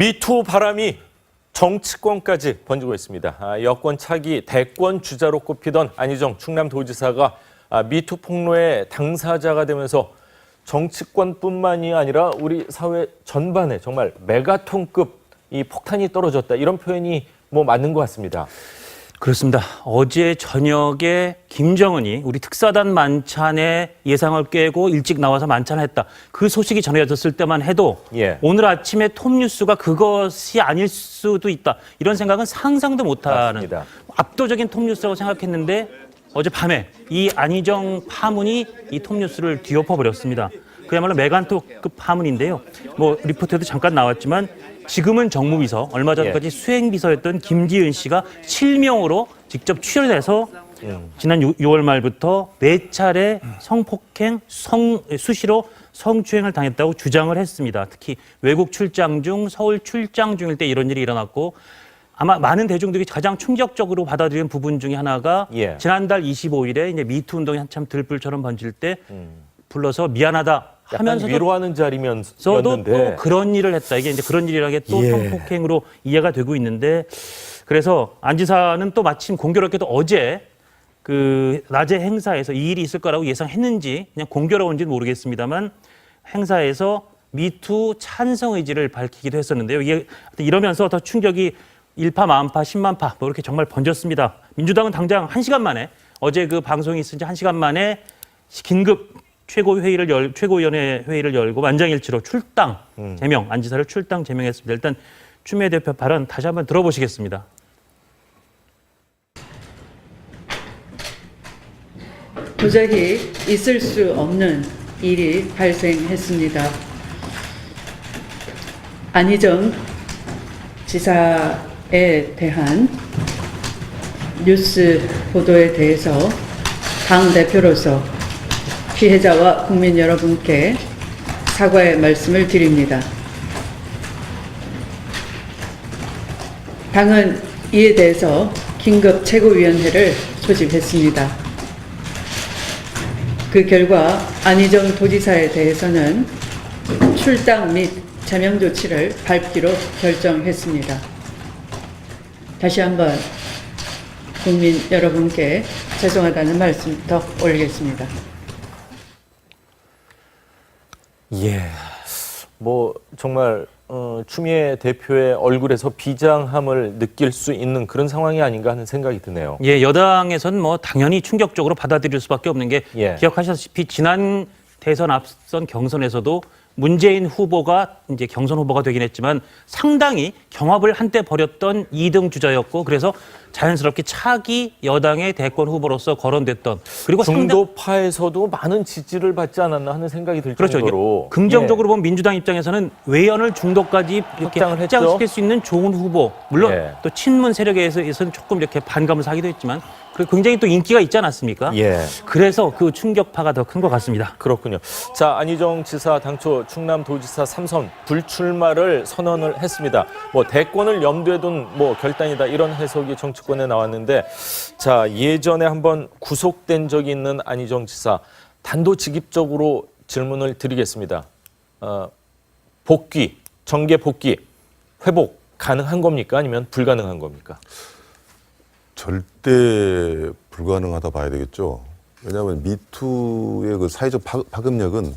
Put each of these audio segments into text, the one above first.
미투 바람이 정치권까지 번지고 있습니다. 여권 차기 대권 주자로 꼽히던 안희정 충남도지사가 미투 폭로의 당사자가 되면서 정치권뿐만이 아니라 우리 사회 전반에 정말 메가톤급 이 폭탄이 떨어졌다. 이런 표현이 맞는 것 같습니다. 그렇습니다. 어제 저녁에 김정은이 우리 특사단 만찬의 예상을 깨고 일찍 나와서 만찬을 했다. 그 소식이 전해졌을 때만 해도 오늘 아침에 톱뉴스가 그것이 아닐 수도 있다. 이런 생각은 상상도 못하는 맞습니다. 압도적인 톱뉴스라고 생각했는데 어젯밤에 이 안희정 파문이 이 톱뉴스를 뒤엎어버렸습니다. 그야말로 메간토급 파문인데요. 리포트에도 잠깐 나왔지만 지금은 정무비서, 얼마 전까지 수행비서였던 김지은 씨가 실명으로 직접 출연해서 지난 6월 말부터 4차례 성폭행, 수시로 성추행을 당했다고 주장을 했습니다. 특히 외국 출장 중, 서울 출장 중일 때 이런 일이 일어났고 아마 많은 대중들이 가장 충격적으로 받아들인 부분 중에 하나가 지난달 25일에 이제 미투 운동이 한참 들불처럼 번질 때 불러서 미안하다 하면서도 위로하는 자리면서도 또 그런 일을 했다. 이게 이제 그런 일이라는 게 또 성폭행으로 이해가 되고 있는데 그래서 안 지사는 또 마침 공교롭게도 어제 그 낮에 행사에서 이 일이 있을 거라고 예상했는지 그냥 공교로운지는 모르겠습니다만 행사에서 미투 찬성 의지를 밝히기도 했었는데요. 이게 이러면서 더 충격이 일파만파, 십만파 이렇게 정말 번졌습니다. 민주당은 당장 1시간 만에 어제 그 방송이 있은 지 1시간 만에 긴급 최고위원회 회의를 열고 만장일치로 출당 제명, 안 지사를 출당 제명했습니다. 일단 추미애 대표 발언 다시 한번 들어보시겠습니다. 도저히 있을 수 없는 일이 발생했습니다. 안희정 지사에 대한 뉴스 보도에 대해서 당대표로서 피해자와 국민 여러분께 사과의 말씀을 드립니다. 당은 이에 대해서 긴급 최고위원회를 소집했습니다. 그 결과 안희정 도지사에 대해서는 출당 및 제명 조치를 밟기로 결정했습니다. 다시 한번 국민 여러분께 죄송하다는 말씀부터 올리겠습니다. 정말 추미애 대표의 얼굴에서 비장함을 느낄 수 있는 그런 상황이 아닌가 하는 생각이 드네요. 여당에서는 당연히 충격적으로 받아들일 수밖에 없는 게 기억하셨다시피 지난 대선 앞선 경선에서도 문재인 후보가 이제 경선 후보가 되긴 했지만 상당히 경합을 한때 벌였던 2등 주자였고 그래서 자연스럽게 차기 여당의 대권 후보로서 거론됐던 그리고 중도파에서도 많은 지지를 받지 않았나 하는 생각이 들 정도로 긍정적으로 보면 민주당 입장에서는 외연을 중도까지 이렇게 확장시킬 수 있는 좋은 후보 물론 또 친문 세력에서는 조금 이렇게 반감을 사기도 했지만 굉장히 또 인기가 있지 않았습니까? 그래서 그 충격파가 더 큰 것 같습니다. 그렇군요. 자, 안희정 지사 당초 충남도지사 3선 불출마를 선언을 했습니다. 대권을 염두에 둔 결단이다 이런 해석이 정치권에 나왔는데 자, 예전에 한번 구속된 적이 있는 안희정 지사 단도직입적으로 질문을 드리겠습니다. 정계 복귀, 회복 가능한 겁니까? 아니면 불가능한 겁니까? 절대 불가능하다 봐야 되겠죠. 왜냐하면 미투의 그 사회적 파급력은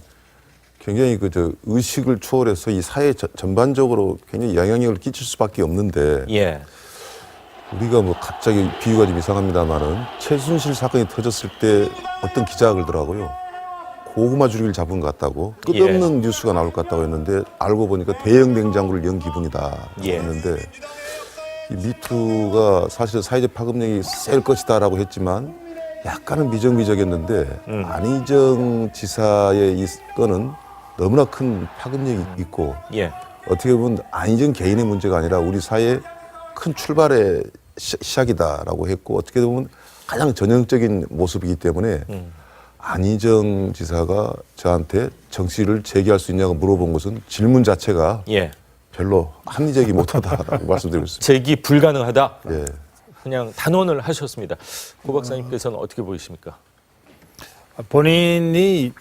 굉장히 의식을 초월해서 이 사회 전반적으로 굉장히 영향력을 끼칠 수밖에 없는데 우리가 갑자기 비유가 좀 이상합니다만은 최순실 사건이 터졌을 때 어떤 기자가 그러더라고요. 고구마 줄기를 잡은 것 같다고 끝없는 뉴스가 나올 것 같다고 했는데 알고 보니까 대형 냉장고를 연 기분이다 했는데 이 미투가 사실 사회적 파급력이 셀 것이다라고 했지만 약간은 미정미적했는데 안희정 지사의 이 건은 너무나 큰 파급력이 있고 어떻게 보면 안희정 개인의 문제가 아니라 우리 사회의 큰 출발의 시작이다라고 했고 어떻게 보면 가장 전형적인 모습이기 때문에 안희정 지사가 저한테 정치를 재개할 수 있냐고 물어본 것은 질문 자체가 별로 합리적이 못하다라고 말씀드리고 있습니다. 재기 불가능하다? 그냥 단언을 하셨습니다. 고 박사님께서는 어떻게 보이십니까? 본인이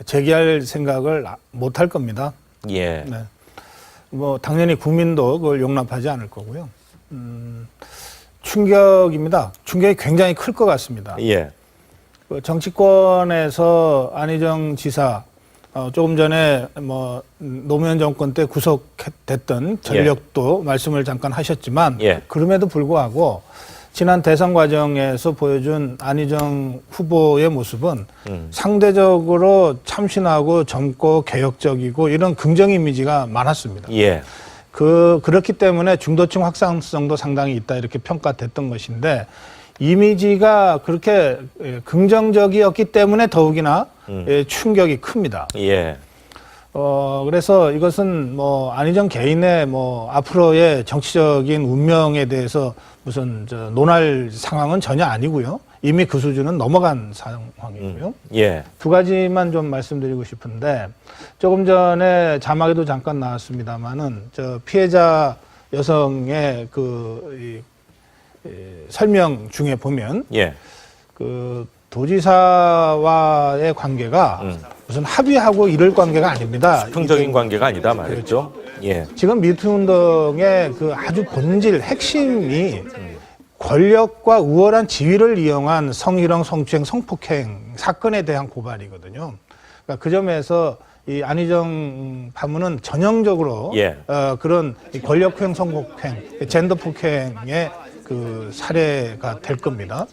재개할 생각을 못 할 겁니다. 예. 네. 뭐 당연히 국민도 그걸 용납하지 않을 거고요. 충격입니다. 충격이 굉장히 클 것 같습니다. 예. 그 정치권에서 안희정 지사 조금 전에 뭐 노무현 정권 때 구속됐던 전력도 말씀을 잠깐 하셨지만 예. 그럼에도 불구하고 지난 대선 과정에서 보여준 안희정 후보의 모습은 상대적으로 참신하고 젊고 개혁적이고 이런 긍정 이미지가 많았습니다. 예. 그렇기 때문에 중도층 확산성도 상당히 있다 이렇게 평가됐던 것인데 이미지가 그렇게 긍정적이었기 때문에 더욱이나 충격이 큽니다. 예. 그래서 이것은 뭐 안희정 개인의 뭐 앞으로의 정치적인 운명에 대해서 무슨 논할 상황은 전혀 아니고요. 이미 그 수준은 넘어간 상황이고요. 예. 두 가지만 좀 말씀드리고 싶은데 조금 전에 자막에도 잠깐 나왔습니다만은 저 피해자 여성의 설명 중에 보면 예. 그 도지사와의 관계가 무슨 합의하고 이럴 관계가 아닙니다. 평적인 관계가 아니다 말했죠. 예. 지금 미투 운동의 그 아주 본질 핵심이 권력과 우월한 지위를 이용한 성희롱, 성추행, 성폭행 사건에 대한 고발이거든요. 그러니까 그 점에서 이 안희정 파문은 전형적으로 예. 그런 이 권력후행, 성폭행, 젠더 폭행의 그 사례가 될 겁니다.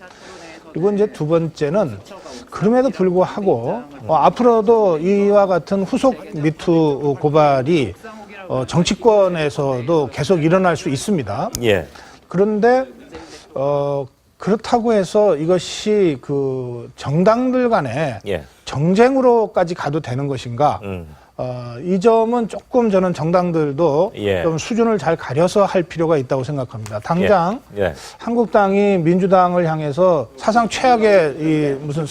그리고 이제 두 번째는 그럼에도 불구하고 앞으로도 이와 같은 후속 미투 고발이 정치권에서도 계속 일어날 수 있습니다. 예. 그런데 그렇다고 해서 이것이 그 정당들 간에 예. 정쟁으로까지 가도 되는 것인가? 이 점은 조금 저는 정당들도 예. 좀 수준을 잘 가려서 할 필요가 있다고 생각합니다. 당장 예. 한국당이 민주당을 향해서 사상 최악의 이 무슨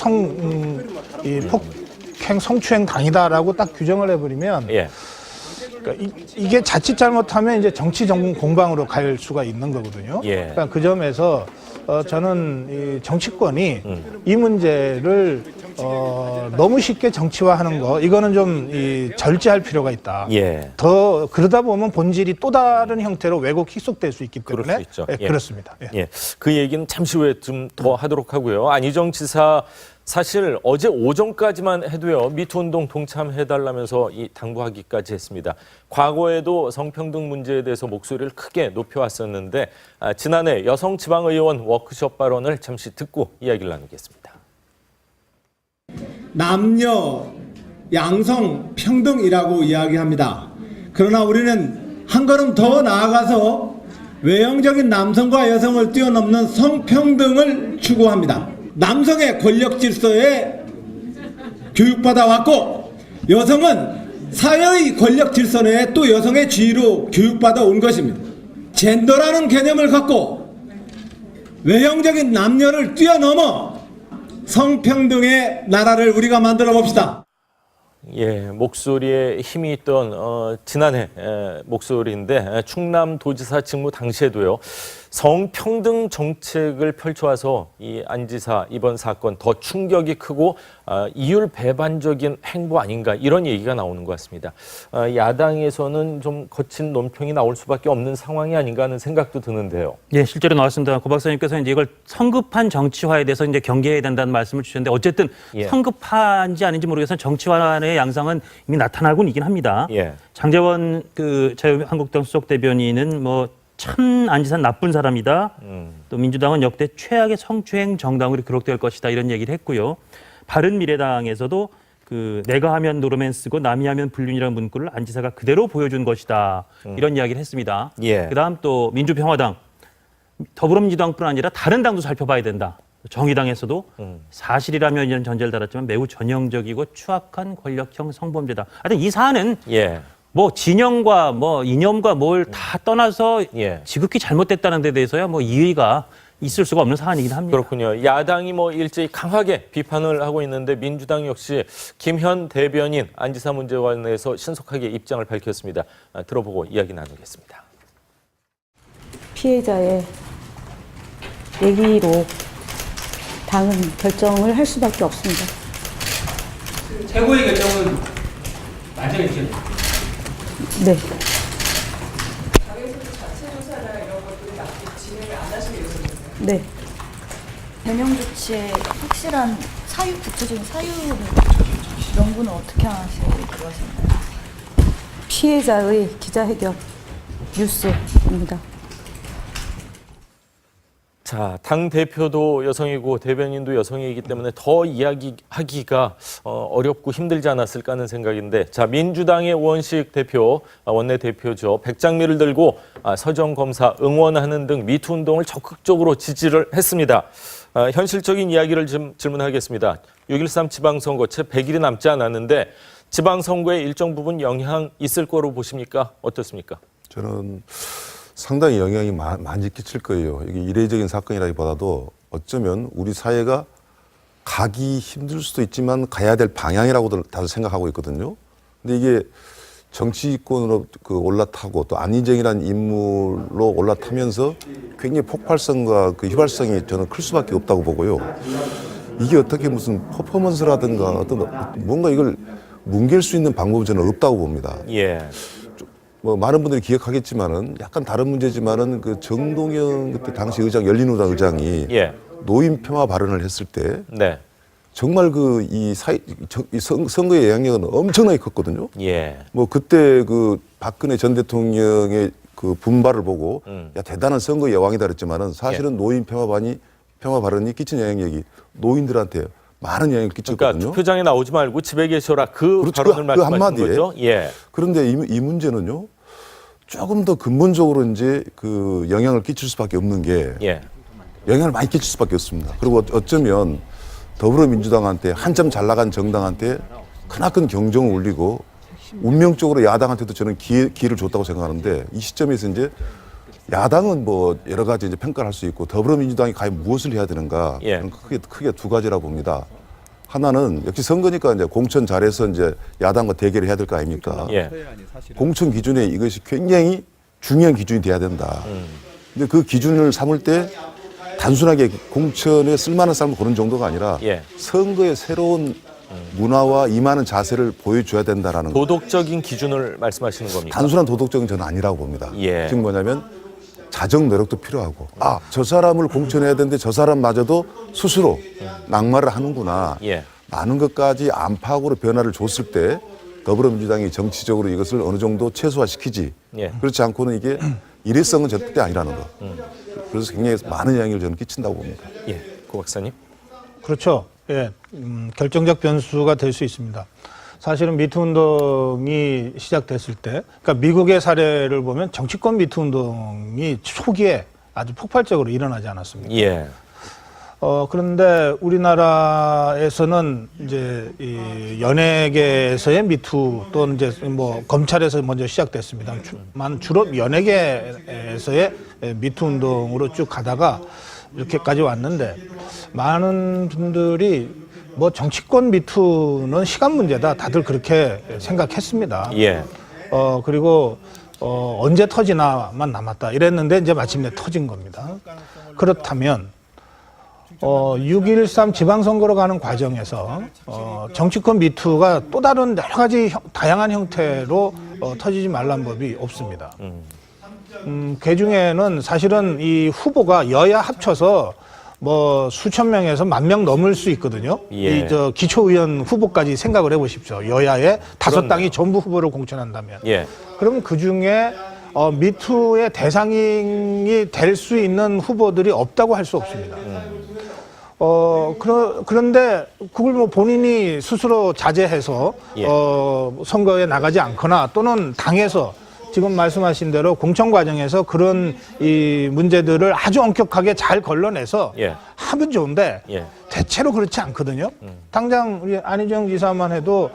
이 폭행 성추행 당이다라고 딱 규정을 해버리면 예. 그러니까 이게 자칫 잘못하면 이제 정치 정권 공방으로 갈 수가 있는 거거든요. 예. 그러니까 그 점에서 저는 이 정치권이 이 문제를 너무 쉽게 정치화하는 거 이거는 좀 절제할 필요가 있다. 예. 더 그러다 보면 본질이 또 다른 형태로 왜곡 희석될 수 있기 그럴 때문에 수 있죠. 예, 예. 그렇습니다. 예. 예. 그 얘기는 잠시 후에 좀 더 하도록 하고요. 안희정 지사 사실 어제 오전까지만 해도요. 미투 운동 동참해달라면서 당부하기까지 했습니다. 과거에도 성평등 문제에 대해서 목소리를 크게 높여왔었는데 지난해 여성지방의원 워크숍 발언을 잠시 듣고 이야기를 나누겠습니다. 남녀 양성 평등이라고 이야기합니다. 그러나 우리는 한 걸음 더 나아가서 외형적인 남성과 여성을 뛰어넘는 성평등을 추구합니다. 남성의 권력 질서에 교육받아 왔고 여성은 사회의 권력 질서 내에 또 여성의 지위로 교육받아 온 것입니다. 젠더라는 개념을 갖고 외형적인 남녀를 뛰어넘어 성평등의 나라를 우리가 만들어 봅시다. 예, 목소리에 힘이 있던 지난해 목소리인데 충남도지사 직무 당시에도요. 성평등 정책을 펼쳐와서 이 안 지사 이번 사건 더 충격이 크고 이율 배반적인 행보 아닌가 이런 얘기가 나오는 것 같습니다. 야당에서는 좀 거친 논평이 나올 수밖에 없는 상황이 아닌가 하는 생각도 드는데요. 예, 실제로 나왔습니다. 고 박사님께서 이제 이걸 성급한 정치화에 대해서 이제 경계해야 된다는 말씀을 주셨는데 어쨌든 예. 성급한지 아닌지 모르겠지만 정치화의 양상은 이미 나타나고는 있긴 합니다. 예. 장제원 그 자유한국당 수석 대변인은 뭐 참 안 지사는 나쁜 사람이다. 또 민주당은 역대 최악의 성추행 정당으로 기록될 것이다 이런 얘기를 했고요. 바른미래당에서도 그 내가 하면 노로맨스고 남이 하면 불륜이라는 문구를 안 지사가 그대로 보여준 것이다 이런 이야기를 했습니다. 예. 그다음 또 민주평화당, 더불어민주당뿐 아니라 다른 당도 살펴봐야 된다. 정의당에서도 사실이라면 이런 전제를 달았지만 매우 전형적이고 추악한 권력형 성범죄다. 하여튼 이 사안은 예. 뭐 진영과 뭐 이념과 뭘 다 떠나서 예. 지극히 잘못됐다는 데 대해서야 뭐 이의가 있을 수가 없는 사안이긴 합니다. 그렇군요. 야당이 뭐 일제히 강하게 비판을 하고 있는데 민주당 역시 김현 대변인 안 지사 문제에 관해서 신속하게 입장을 밝혔습니다. 들어보고 이야기 나누겠습니다. 피해자의 얘기로 당은 결정을 할 수밖에 없습니다. 최고의 결정은 만장일치입니다. 네. 네. 대명 조치의 확실한 사유, 구체적인 사유를 연구는 어떻게 하시고 그러셨나요? 피해자의 기자회견 뉴스입니다. 자, 당 대표도 여성이고 대변인도 여성이기 때문에 더 이야기하기가 어렵고 힘들지 않았을까 하는 생각인데, 자, 민주당의 우원식 대표, 원내 대표죠. 백장미를 들고 서정 검사 응원하는 등 미투 운동을 적극적으로 지지를 했습니다. 현실적인 이야기를 좀 질문하겠습니다. 6.13 지방선거 채 100일이 남지 않았는데 지방선거에 일정 부분 영향 있을 거로 보십니까? 어떻습니까? 저는 상당히 영향이 많이 끼칠 거예요. 이게 이례적인 사건이라기보다도 어쩌면 우리 사회가 가기 힘들 수도 있지만 가야 될 방향이라고도 다들 생각하고 있거든요. 근데 이게 정치권으로 올라타고 또 안희정이라는 인물로 올라타면서 굉장히 폭발성과 그 휘발성이 저는 클 수밖에 없다고 보고요. 이게 어떻게 무슨 퍼포먼스라든가 어떤 뭔가 이걸 뭉갤 수 있는 방법은 저는 없다고 봅니다. 예. 뭐 많은 분들이 기억하겠지만은 약간 다른 문제지만은 그 정동영 그때 당시 의장 열린우리당 의장이 예. 노인 폄하 발언을 했을 때 네. 정말 그 이 선거의 영향력은 엄청나게 컸거든요. 예. 뭐 그때 그 박근혜 전 대통령의 그 분발을 보고 야 대단한 선거 여왕이다 그랬지만은 사실은 노인 폄하 발언이 끼친 영향력이 노인들한테 많은 영향을 끼쳤거든요. 그러니까 투표장에 나오지 말고 집에 계셔라 그 그렇죠. 발언을 그 말씀하신 한마디에. 거죠? 예. 그런데 이 문제는요, 조금 더 근본적으로 이제 그 영향을 끼칠 수밖에 없는 게 예. 영향을 많이 끼칠 수밖에 없습니다. 그리고 어쩌면 더불어민주당한테 한참 잘 나간 정당한테 크나큰 경종을 울리고 운명적으로 야당한테도 저는 기회를 줬다고 생각하는데 이 시점에서 이제 야당은 뭐 여러 가지 이제 평가를 할 수 있고 더불어민주당이 과연 무엇을 해야 되는가? 예. 크게 두 가지라고 봅니다. 하나는 역시 선거니까 이제 공천 잘해서 이제 야당과 대결을 해야 될 거 아닙니까? 예. 공천 기준에 이것이 굉장히 중요한 기준이 돼야 된다. 근데 그 기준을 삼을 때 단순하게 공천에 쓸만한 사람을 고르는 정도가 아니라 예. 선거의 새로운 문화와 임하는 자세를 보여줘야 된다라는 거. 도덕적인 기준을 말씀하시는 겁니까? 단순한 도덕적인 저는 아니라고 봅니다. 예. 지금 뭐냐면 자정 노력도 필요하고 저 사람을 공천해야 되는데 저 사람마저도 스스로 낙마를 하는구나. 예. 많은 것까지 안팎으로 변화를 줬을 때 더불어민주당이 정치적으로 이것을 어느 정도 최소화시키지. 예. 그렇지 않고는 이게 일회성은 절대 아니라는 거. 그래서 굉장히 많은 영향을 저는 끼친다고 봅니다. 예. 고 박사님. 그렇죠. 예, 결정적 변수가 될 수 있습니다. 사실은 미투 운동이 시작됐을 때, 그러니까 미국의 사례를 보면 정치권 미투 운동이 초기에 아주 폭발적으로 일어나지 않았습니까? 예. 그런데 우리나라에서는 이제 이 연예계에서의 미투 또는 이제 뭐 검찰에서 먼저 시작됐습니다. 주로 연예계에서의 미투 운동으로 쭉 가다가 이렇게까지 왔는데 많은 분들이 뭐 정치권 미투는 시간 문제다. 다들 그렇게 생각했습니다. 예. 그리고 언제 터지나만 남았다. 이랬는데 이제 마침내 터진 겁니다. 그렇다면 6.13 지방선거로 가는 과정에서 정치권 미투가 또 다른 여러 가지 다양한 형태로 터지지 말란 법이 없습니다. 그 중에는 사실은 이 후보가 여야 합쳐서 뭐 수천 명에서 10,000명 넘을 수 있거든요. 예. 이 기초의원 후보까지 생각을 해보십시오. 여야의 5당이 전부 후보를 공천한다면. 예. 그럼 그 중에 미투의 대상이 될 수 있는 후보들이 없다고 할 수 없습니다. 그런데 그걸 뭐 본인이 스스로 자제해서 예. 선거에 나가지 않거나 또는 당에서 지금 말씀하신 대로 공천 과정에서 그런 이 문제들을 아주 엄격하게 잘 걸러내서 예. 하면 좋은데 예. 대체로 그렇지 않거든요. 당장 우리 안희정 지사만 해도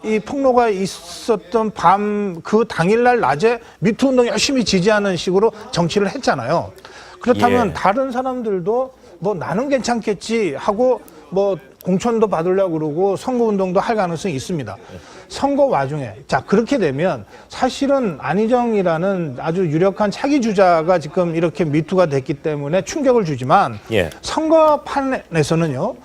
이 폭로가 있었던 밤 그 당일날 낮에 미투 운동 열심히 지지하는 식으로 정치를 했잖아요. 그렇다면 예. 다른 사람들도 뭐 나는 괜찮겠지 하고 뭐 공천도 받으려고 그러고 선거운동도 할 가능성이 있습니다. 선거 와중에 자 그렇게 되면 사실은 안희정이라는 아주 유력한 차기 주자가 지금 이렇게 미투가 됐기 때문에 충격을 주지만 예. 선거판에서는요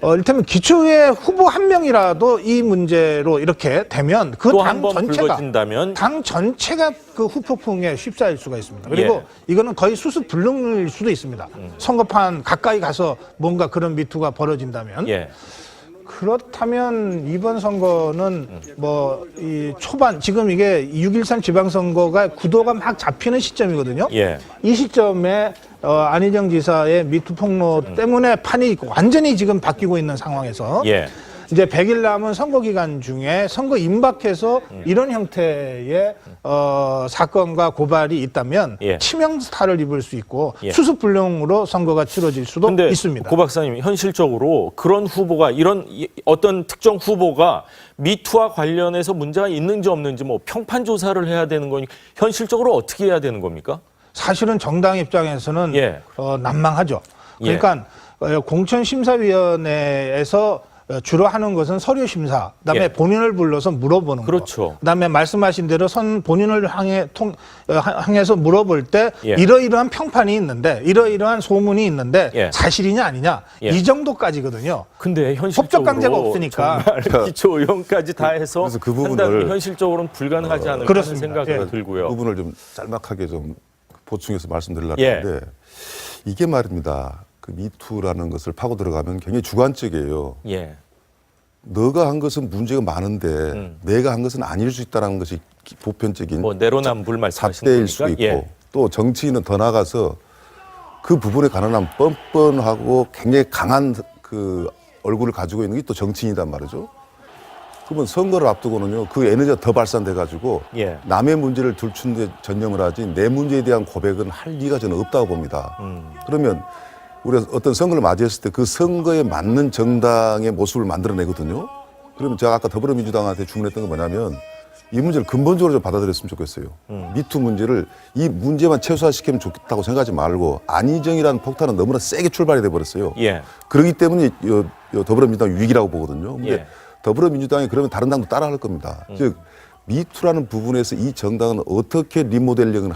이를테면 기초의 후보 한 명이라도 이 문제로 이렇게 되면 그 또 당 한 번 전체가 불거진다면 당 전체가 그 후폭풍에 휩싸일 수가 있습니다. 그리고 이거는 거의 수습불능일 수도 있습니다. 선거판 가까이 가서 뭔가 그런 미투가 벌어진다면. 예. 그렇다면 이번 선거는 뭐 이 초반 지금 이게 6.13 지방선거가 구도가 막 잡히는 시점이거든요. 예. 이 시점에 안희정 지사의 미투 폭로 때문에 판이 완전히 지금 바뀌고 있는 상황에서 예. 이제 100일 남은 선거 기간 중에 선거 임박해서 이런 형태의 사건과 고발이 있다면 예. 치명타를 입을 수 있고 예. 수습불능으로 선거가 치러질 수도 근데 있습니다. 고 박사님, 현실적으로 그런 후보가 이런 어떤 특정 후보가 미투와 관련해서 문제가 있는지 없는지 뭐 평판 조사를 해야 되는 거니 현실적으로 어떻게 해야 되는 겁니까? 사실은 정당 입장에서는 예. 난망하죠. 그러니까 공천심사위원회에서 주로 하는 것은 서류 심사, 그다음에 예. 본인을 불러서 물어보는 그렇죠. 거. 그다음에 말씀하신 대로 본인을 향해서 물어볼 때 예. 이러이러한 평판이 있는데 이러이러한 소문이 있는데 예. 사실이냐 아니냐 예. 이 정도까지거든요. 근데 현실적으로 법적 강제가 없으니까. 정말 기초 의원까지 다 해서 그래서 그 부분을- 한다면 현실적으로는 불가능하지 않을까 하는 그렇습니다. 생각이 예. 들고요. 부분을 좀 짤막하게 좀 보충해서 말씀드리려고 예. 하는데 이게 말입니다. 그 미투라는 것을 파고 들어가면 굉장히 주관적이에요. 예. 너가 한 것은 문제가 많은데 내가 한 것은 아닐 수 있다는 것이 보편적인 뭐 내로남불 말씀하시는 잣대일 겁니까? 수도 있고 예. 또 정치인은 더 나아가서 그 부분에 관한 뻔뻔하고 굉장히 강한 그 얼굴을 가지고 있는 게 또 정치인이란 말이죠. 그러면 선거를 앞두고는요 그 에너지가 더 발산돼 가지고 예. 남의 문제를 들추는데 전념을 하지 내 문제에 대한 고백은 할 리가 저는 없다고 봅니다. 그러면 우리가 어떤 선거를 맞이했을 때 그 선거에 맞는 정당의 모습을 만들어내거든요. 그러면 제가 아까 더불어민주당한테 주문했던 건 뭐냐면 이 문제를 근본적으로 좀 받아들였으면 좋겠어요. 미투 문제를 이 문제만 최소화시키면 좋겠다고 생각하지 말고 안희정이라는 폭탄은 너무나 세게 출발이 돼버렸어요. 예. 그렇기 때문에 더불어민주당 위기라고 보거든요. 근데 예. 더불어민주당이 그러면 다른 당도 따라할 겁니다. 즉 미투라는 부분에서 이 정당은 어떻게 리모델링을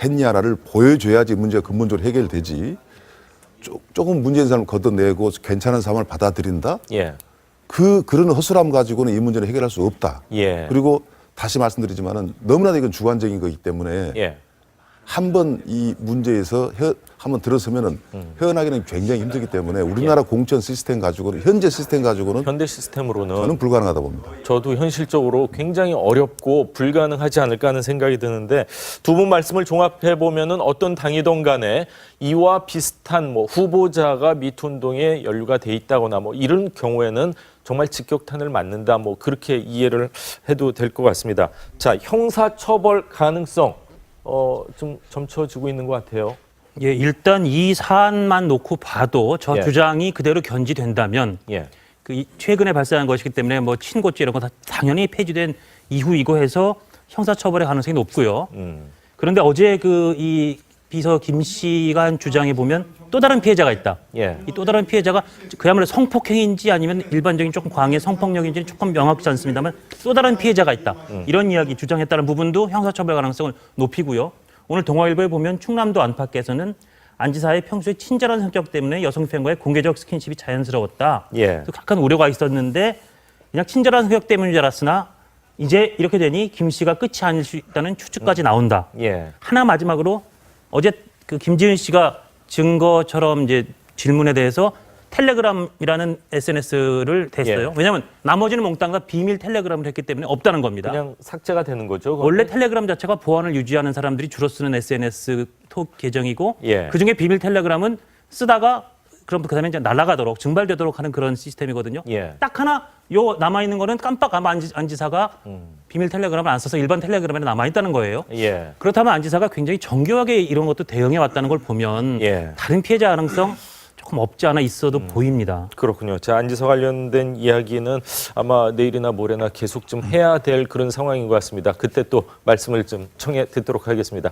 했냐를 보여줘야지 문제가 근본적으로 해결되지. 조금 문제인 사람을 걷어내고 괜찮은 사람을 받아들인다? 예. 그런 허술함 가지고는 이 문제를 해결할 수 없다. 예. 그리고 다시 말씀드리지만은 너무나도 이건 주관적인 거기 때문에 예. 한번 이 문제에서 한번 들어서면은 헤어나기는 굉장히 힘들기 때문에 우리나라 공천 시스템 가지고는 현재 시스템 가지고는 현대 시스템으로는 저는 불가능하다 봅니다. 저도 현실적으로 굉장히 어렵고 불가능하지 않을까 하는 생각이 드는데 두 분 말씀을 종합해 보면은 어떤 당이든 간에 이와 비슷한 뭐 후보자가 미투 운동에 연루가 돼 있다거나 뭐 이런 경우에는 정말 직격탄을 맞는다 뭐 그렇게 이해를 해도 될 것 같습니다. 자, 형사처벌 가능성 좀 점쳐지고 있는 것 같아요. 예, 일단 이 사안만 놓고 봐도 저 예. 주장이 그대로 견지된다면 예. 최근에 발생한 것이기 때문에 뭐 친고죄 이런 거 다 당연히 폐지된 이후이고 해서 형사처벌의 가능성이 높고요. 그런데 어제 이 비서 김 씨가 한 주장에 보면 또 다른 피해자가 있다. 예. 이 또 다른 피해자가 그야말로 성폭행인지 아니면 일반적인 조금 광의 성폭력인지는 조금 명확치 않습니다만 또 다른 피해자가 있다. 이런 이야기 주장했다는 부분도 형사처벌 가능성을 높이고요. 오늘 동아일보에 보면 충남도 안팎에서는 안 지사의 평소에 친절한 성격 때문에 여성 팬과의 공개적 스킨십이 자연스러웠다. 예. 약간 우려가 있었는데 그냥 친절한 성격 때문인 줄 알았으나 이제 이렇게 되니 김 씨가 끝이 아닐 수 있다는 추측까지 나온다. 예. 하나 마지막으로 어제 김지은 씨가 증거처럼 이제 질문에 대해서 텔레그램이라는 SNS를 댔어요. 예. 왜냐하면 나머지는 몽땅 다 비밀 텔레그램을 했기 때문에 없다는 겁니다. 그냥 삭제가 되는 거죠. 그거는? 원래 텔레그램 자체가 보안을 유지하는 사람들이 주로 쓰는 SNS 톡 계정이고 예. 그중에 비밀 텔레그램은 쓰다가 그럼 그다음에 이제 날아가도록 증발되도록 하는 그런 시스템이거든요. 예. 딱 하나 남아 있는 거는 깜빡 아마 안 지사가 비밀 텔레그램을 안 써서 일반 텔레그램에 남아 있다는 거예요. 예. 그렇다면 안 지사가 굉장히 정교하게 이런 것도 대응해 왔다는 걸 보면 예. 다른 피해자 가능성 조금 없지 않아 있어도 보입니다. 그렇군요. 자, 안지사 관련된 이야기는 아마 내일이나 모레나 계속 좀 해야 될 그런 상황인 것 같습니다. 그때 또 말씀을 좀 청해 듣도록 하겠습니다.